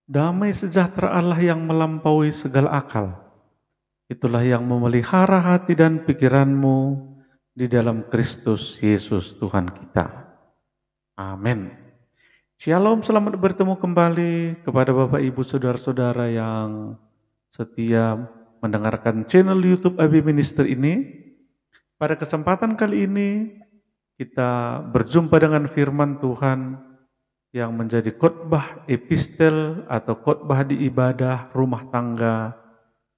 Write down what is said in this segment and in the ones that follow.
Damai sejahtera Allah yang melampaui segala akal, itulah yang memelihara hati dan pikiranmu di dalam Kristus Yesus Tuhan kita. Amin. Shalom, selamat bertemu kembali kepada Bapak Ibu Saudara-saudara yang setia mendengarkan channel YouTube AB Minister ini. Pada kesempatan kali ini kita berjumpa dengan firman Tuhan yang menjadi khotbah epistel atau khotbah di ibadah rumah tangga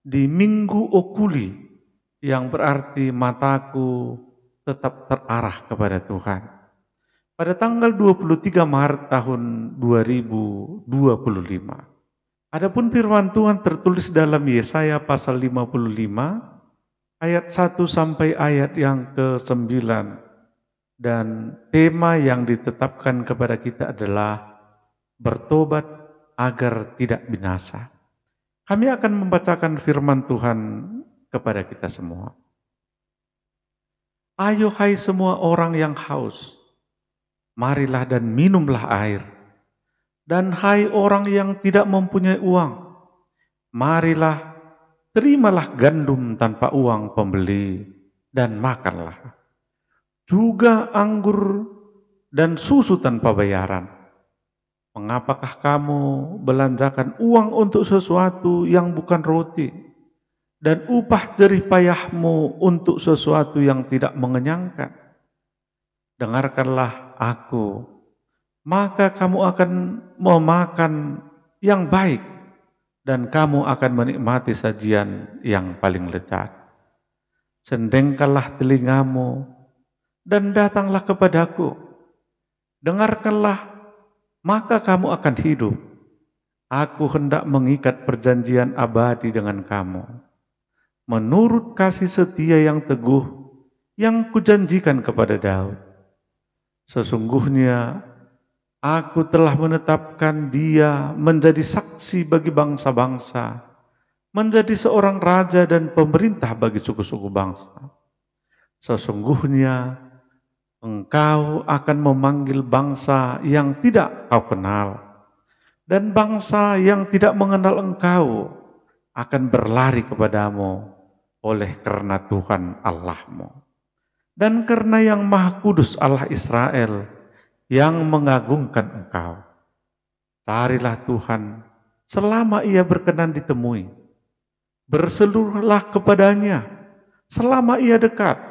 di Minggu Okuli, yang berarti mataku tetap terarah kepada Tuhan. Pada tanggal 23 Maret tahun 2025. Adapun firman Tuhan tertulis dalam Yesaya pasal 55 ayat 1 sampai ayat yang ke-9. Dan tema yang ditetapkan kepada kita adalah bertobat agar tidak binasa. Kami akan membacakan firman Tuhan kepada kita semua. Ayo hai semua orang yang haus, marilah dan minumlah air. Dan hai orang yang tidak mempunyai uang, marilah terimalah gandum tanpa uang pembeli dan makanlah. Juga anggur dan susu tanpa bayaran. Mengapakah kamu belanjakan uang untuk sesuatu yang bukan roti, dan upah jerih payahmu untuk sesuatu yang tidak mengenyangkan? Dengarkanlah aku, maka kamu akan memakan yang baik, dan kamu akan menikmati sajian yang paling lezat. Sendengkanlah telingamu, dan datanglah kepadaku. Dengarkanlah, maka kamu akan hidup. Aku hendak mengikat perjanjian abadi dengan kamu, menurut kasih setia yang teguh yang kujanjikan kepada Daud. Sesungguhnya aku telah menetapkan dia menjadi saksi bagi bangsa-bangsa, menjadi seorang raja dan pemerintah bagi suku-suku bangsa. Sesungguhnya engkau akan memanggil bangsa yang tidak kau kenal, dan bangsa yang tidak mengenal engkau akan berlari kepadamu oleh karena Tuhan Allahmu, dan karena yang Maha Kudus Allah Israel yang mengagungkan engkau. Carilah Tuhan selama ia berkenan ditemui, berseluruhlah kepadanya selama ia dekat.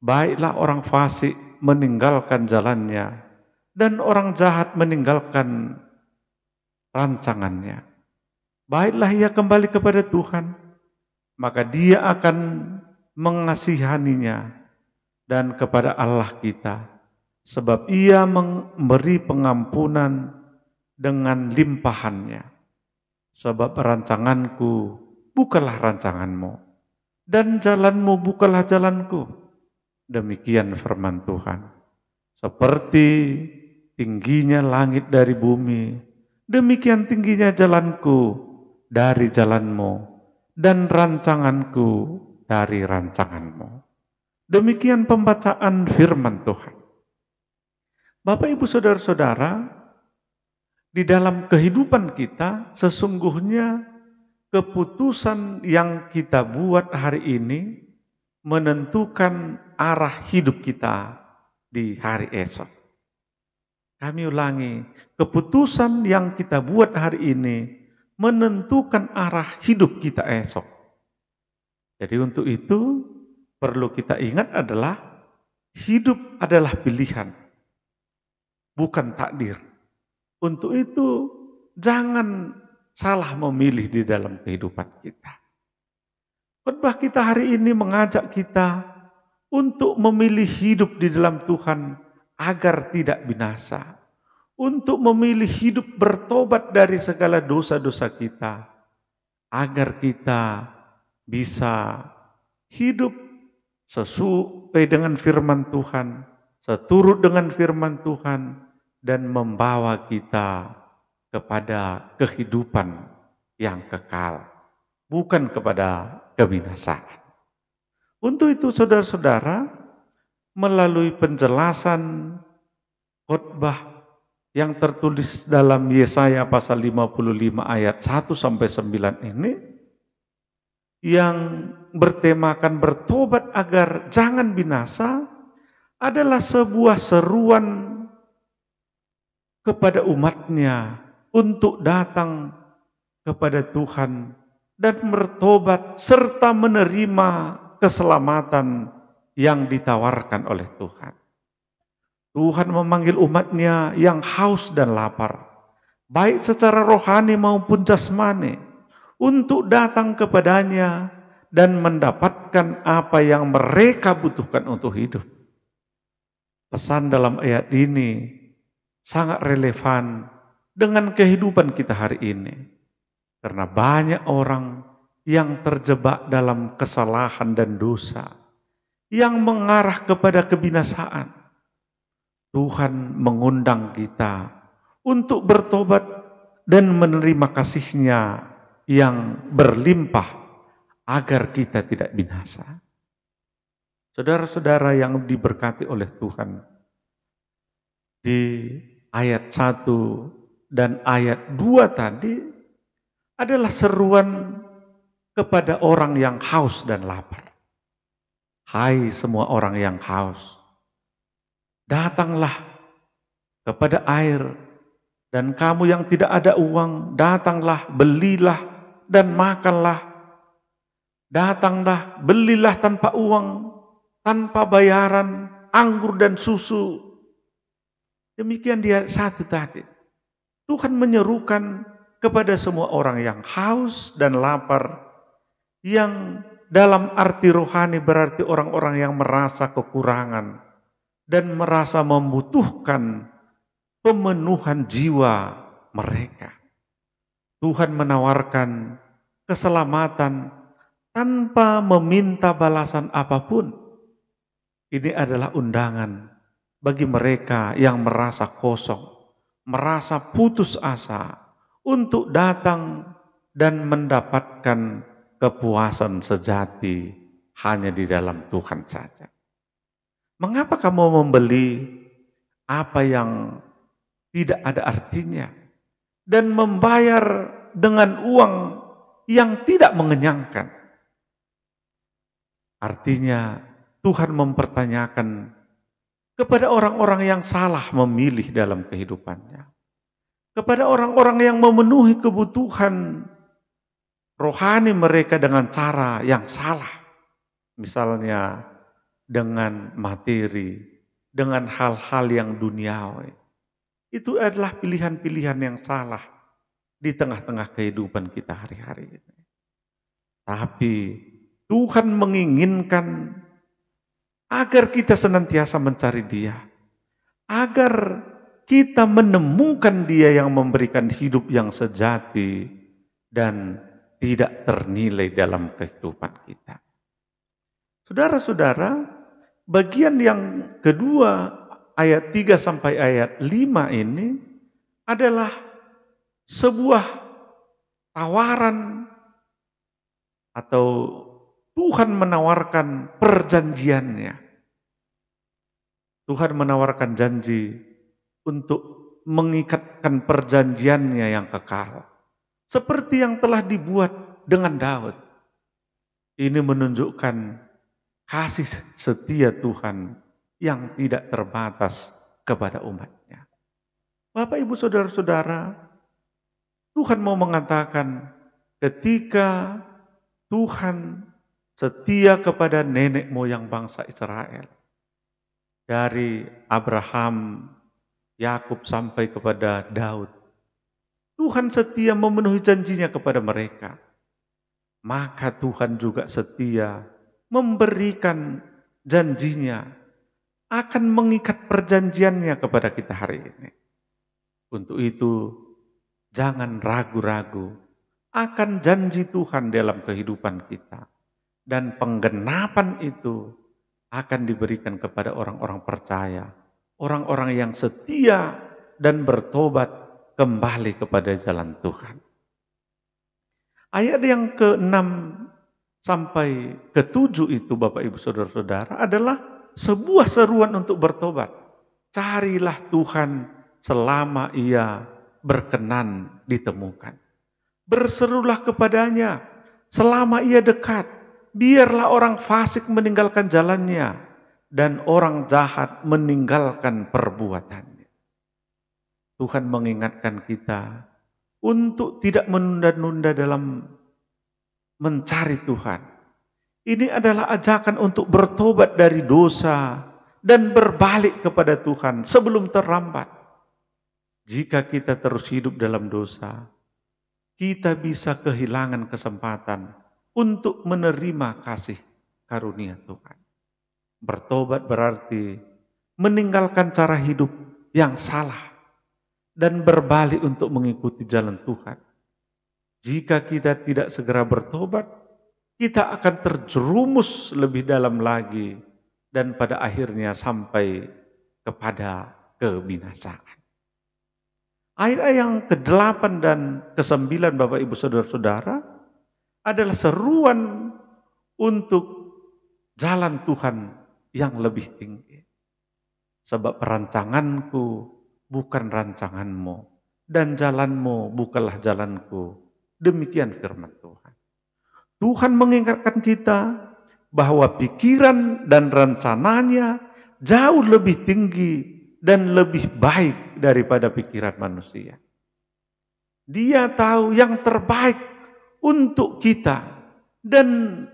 Baiklah orang fasik meninggalkan jalannya, dan orang jahat meninggalkan rancangannya. Baiklah ia kembali kepada Tuhan, maka dia akan mengasihaninya, dan kepada Allah kita, sebab ia memberi pengampunan dengan limpahannya. Sebab rancanganku bukanlah rancanganmu, dan jalanmu bukanlah jalanku. Demikian firman Tuhan. Seperti tingginya langit dari bumi, demikian tingginya jalanku dari jalanmu, dan rancanganku dari rancanganmu. Demikian pembacaan firman Tuhan. Bapak Ibu Saudara-saudara, di dalam kehidupan kita sesungguhnya keputusan yang kita buat hari ini menentukan arah hidup kita di hari esok. Kami ulangi, keputusan yang kita buat hari ini menentukan arah hidup kita esok. Jadi untuk itu perlu kita ingat adalah hidup adalah pilihan, bukan takdir. Untuk itu jangan salah memilih di dalam kehidupan kita. Khotbah kita hari ini mengajak kita untuk memilih hidup di dalam Tuhan agar tidak binasa. Untuk memilih hidup bertobat dari segala dosa-dosa kita, agar kita bisa hidup sesuai dengan firman Tuhan, seturut dengan firman Tuhan, dan membawa kita kepada kehidupan yang kekal, bukan kepada kebinasaan. Untuk itu saudara-saudara, melalui penjelasan khotbah yang tertulis dalam Yesaya pasal 55 ayat 1 sampai 9 ini yang bertemakan bertobat agar jangan binasa adalah sebuah seruan kepada umatnya untuk datang kepada Tuhan dan bertobat serta menerima keselamatan yang ditawarkan oleh Tuhan. Tuhan memanggil umatnya yang haus dan lapar, baik secara rohani maupun jasmani, untuk datang kepadanya dan mendapatkan apa yang mereka butuhkan untuk hidup. Pesan dalam ayat ini sangat relevan dengan kehidupan kita hari ini. Karena banyak orang yang terjebak dalam kesalahan dan dosa yang mengarah kepada kebinasaan. Tuhan mengundang kita untuk bertobat dan menerima kasih-Nya yang berlimpah agar kita tidak binasa. Saudara-saudara yang diberkati oleh Tuhan, di ayat 1 dan ayat 2 tadi adalah seruan kepada orang yang haus dan lapar. Hai semua orang yang haus, datanglah kepada air, dan kamu yang tidak ada uang, datanglah, belilah dan makanlah. Datanglah, belilah tanpa uang, tanpa bayaran, anggur dan susu. Demikian dia satu tadi. Tuhan menyerukan kepada semua orang yang haus dan lapar, yang dalam arti rohani berarti orang-orang yang merasa kekurangan dan merasa membutuhkan pemenuhan jiwa mereka. Tuhan menawarkan keselamatan tanpa meminta balasan apapun. Ini adalah undangan bagi mereka yang merasa kosong, merasa putus asa untuk datang dan mendapatkan kepuasan sejati hanya di dalam Tuhan saja. Mengapa kamu membeli apa yang tidak ada artinya dan membayar dengan uang yang tidak mengenyangkan? Artinya Tuhan mempertanyakan kepada orang-orang yang salah memilih dalam kehidupannya, kepada orang-orang yang memenuhi kebutuhan rohani mereka dengan cara yang salah, misalnya dengan materi, dengan hal-hal yang duniawi. Itu adalah pilihan-pilihan yang salah di tengah-tengah kehidupan kita hari-hari ini. Tapi Tuhan menginginkan agar kita senantiasa mencari Dia, agar kita menemukan Dia yang memberikan hidup yang sejati dan tidak ternilai dalam kehidupan kita. Saudara-saudara, bagian yang kedua ayat 3 sampai ayat 5 ini adalah sebuah tawaran atau Tuhan menawarkan perjanjiannya. Tuhan menawarkan janji untuk mengikatkan perjanjiannya yang kekal. Seperti yang telah dibuat dengan Daud. Ini menunjukkan kasih setia Tuhan yang tidak terbatas kepada umatnya. Bapak, Ibu, Saudara-saudara, Tuhan mau mengatakan ketika Tuhan setia kepada nenek moyang bangsa Israel, dari Abraham, Yakub sampai kepada Daud, Tuhan setia memenuhi janjinya kepada mereka. Maka Tuhan juga setia memberikan janjinya, akan mengikat perjanjiannya kepada kita hari ini. Untuk itu, jangan ragu-ragu akan janji Tuhan dalam kehidupan kita. Dan penggenapan itu akan diberikan kepada orang-orang percaya, orang-orang yang setia dan bertobat kembali kepada jalan Tuhan. Ayat yang ke-6 sampai ke-7 itu, Bapak Ibu Saudara-saudara, adalah sebuah seruan untuk bertobat. Carilah Tuhan selama ia berkenan ditemukan. Berserulah kepadanya selama ia dekat. Biarlah orang fasik meninggalkan jalannya dan orang jahat meninggalkan perbuatannya. Tuhan mengingatkan kita untuk tidak menunda-nunda dalam mencari Tuhan. Ini adalah ajakan untuk bertobat dari dosa dan berbalik kepada Tuhan sebelum terlambat. Jika kita terus hidup dalam dosa, kita bisa kehilangan kesempatan untuk menerima kasih karunia Tuhan. Bertobat berarti meninggalkan cara hidup yang salah dan berbalik untuk mengikuti jalan Tuhan. Jika kita tidak segera bertobat, kita akan terjerumus lebih dalam lagi dan pada akhirnya sampai kepada kebinasaan. Ayat yang ke-8 dan ke-9 Bapak Ibu Saudara-saudara adalah seruan untuk jalan Tuhan yang lebih tinggi. Sebab rancanganku bukan rancanganmu dan jalanmu bukanlah jalanku. Demikian firman Tuhan. Tuhan mengingatkan kita bahwa pikiran dan rencananya jauh lebih tinggi dan lebih baik daripada pikiran manusia. Dia tahu yang terbaik untuk kita dan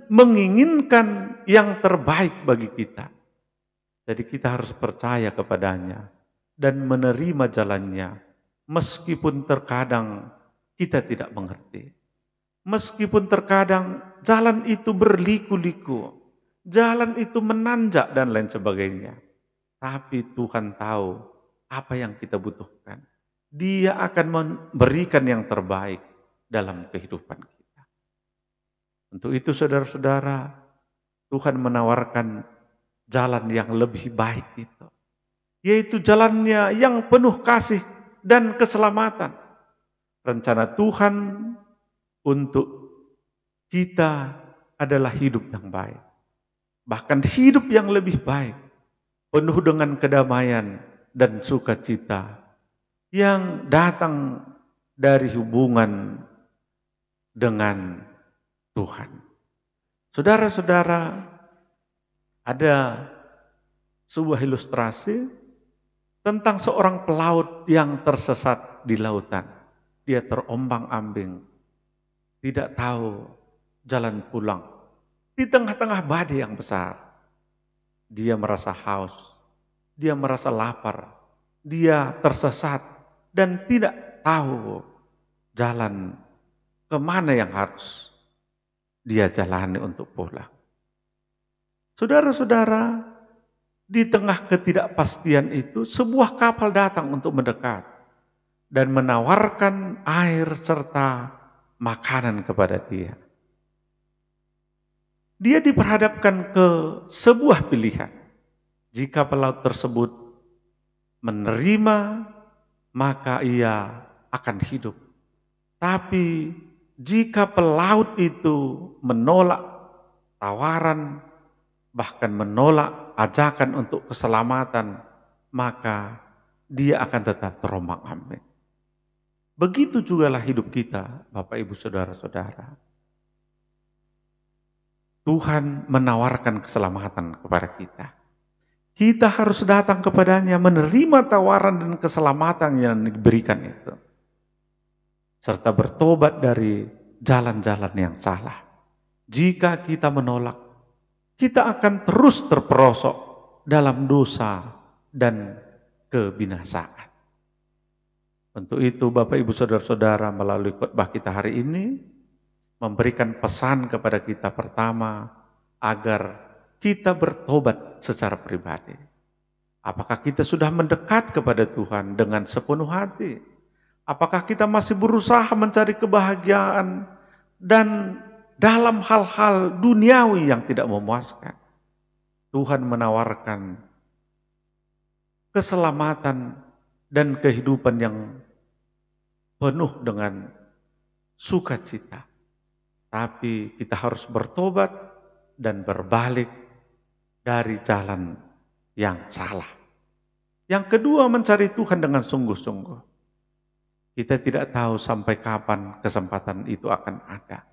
menginginkan yang terbaik bagi kita. Jadi kita harus percaya kepadanya dan menerima jalannya meskipun terkadang kita tidak mengerti. Meskipun terkadang jalan itu berliku-liku, jalan itu menanjak dan lain sebagainya. Tapi Tuhan tahu apa yang kita butuhkan. Dia akan memberikan yang terbaik dalam kehidupan kita. Untuk itu saudara-saudara, Tuhan menawarkan jalan yang lebih baik itu. Yaitu jalannya yang penuh kasih dan keselamatan. Rencana Tuhan untuk kita adalah hidup yang baik. Bahkan hidup yang lebih baik. Penuh dengan kedamaian dan sukacita yang datang dari hubungan dengan Tuhan. Saudara-saudara, ada sebuah ilustrasi tentang seorang pelaut yang tersesat di lautan. Dia terombang-ambing, tidak tahu jalan pulang. Di tengah-tengah badai yang besar. Dia merasa haus, dia merasa lapar, dia tersesat dan tidak tahu jalan kemana yang harus dia jalani untuk pulang. Saudara-saudara, di tengah ketidakpastian itu sebuah kapal datang untuk mendekat dan menawarkan air serta makanan kepada dia. Dia diperhadapkan ke sebuah pilihan. Jika pelaut tersebut menerima, maka ia akan hidup. Tapi jika pelaut itu menolak tawaran, bahkan menolak ajakan untuk keselamatan, maka dia akan tetap terombang-ambing. Begitu jugalah hidup kita, Bapak Ibu Saudara-saudara. Tuhan menawarkan keselamatan kepada kita. Kita harus datang kepadanya menerima tawaran dan keselamatan yang diberikan itu. Serta bertobat dari jalan-jalan yang salah. Jika kita menolak, kita akan terus terperosok dalam dosa dan kebinasaan. Untuk itu Bapak Ibu Saudara-saudara melalui khotbah kita hari ini, memberikan pesan kepada kita pertama agar kita bertobat secara pribadi. Apakah kita sudah mendekat kepada Tuhan dengan sepenuh hati? Apakah kita masih berusaha mencari kebahagiaan dan dalam hal-hal duniawi yang tidak memuaskan? Tuhan menawarkan keselamatan dan kehidupan yang penuh dengan sukacita. Tapi kita harus bertobat dan berbalik dari jalan yang salah. Yang kedua, mencari Tuhan dengan sungguh-sungguh. Kita tidak tahu sampai kapan kesempatan itu akan ada.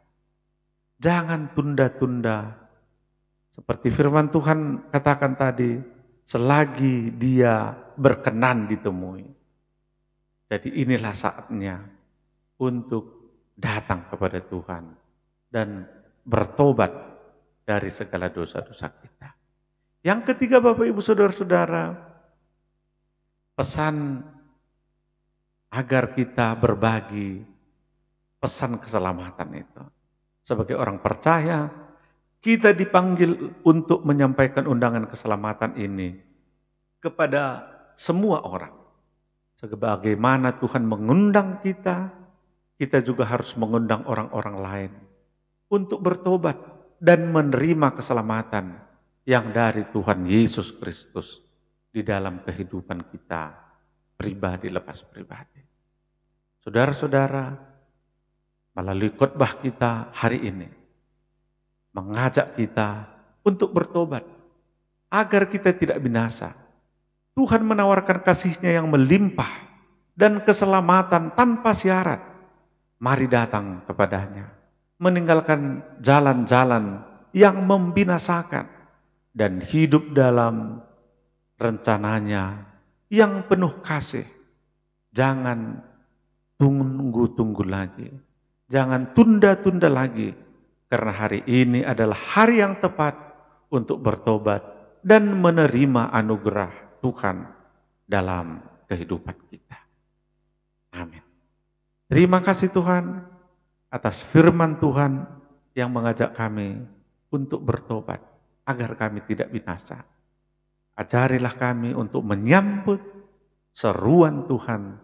Jangan tunda-tunda. Seperti firman Tuhan katakan tadi, selagi dia berkenan ditemui. Jadi inilah saatnya untuk datang kepada Tuhan dan bertobat dari segala dosa-dosa kita. Yang ketiga, Bapak Ibu Saudara-saudara, pesan agar kita berbagi pesan keselamatan itu. Sebagai orang percaya, kita dipanggil untuk menyampaikan undangan keselamatan ini kepada semua orang. Sebagaimana Tuhan mengundang kita, kita juga harus mengundang orang-orang lain untuk bertobat dan menerima keselamatan yang dari Tuhan Yesus Kristus di dalam kehidupan kita pribadi lepas pribadi. Saudara-saudara, melalui khotbah kita hari ini mengajak kita untuk bertobat agar kita tidak binasa. Tuhan menawarkan kasih-Nya yang melimpah dan keselamatan tanpa syarat. Mari datang kepadanya, meninggalkan jalan-jalan yang membinasakan dan hidup dalam rencananya yang penuh kasih. Jangan tunggu-tunggu lagi, jangan tunda-tunda lagi, karena hari ini adalah hari yang tepat untuk bertobat dan menerima anugerah Tuhan dalam kehidupan kita. Amin. Terima kasih Tuhan atas firman Tuhan yang mengajak kami untuk bertobat agar kami tidak binasa. Ajarilah kami untuk menyambut seruan Tuhan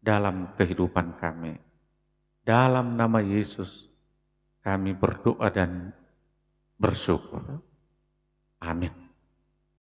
dalam kehidupan kami. Dalam nama Yesus kami berdoa dan bersyukur. Amin.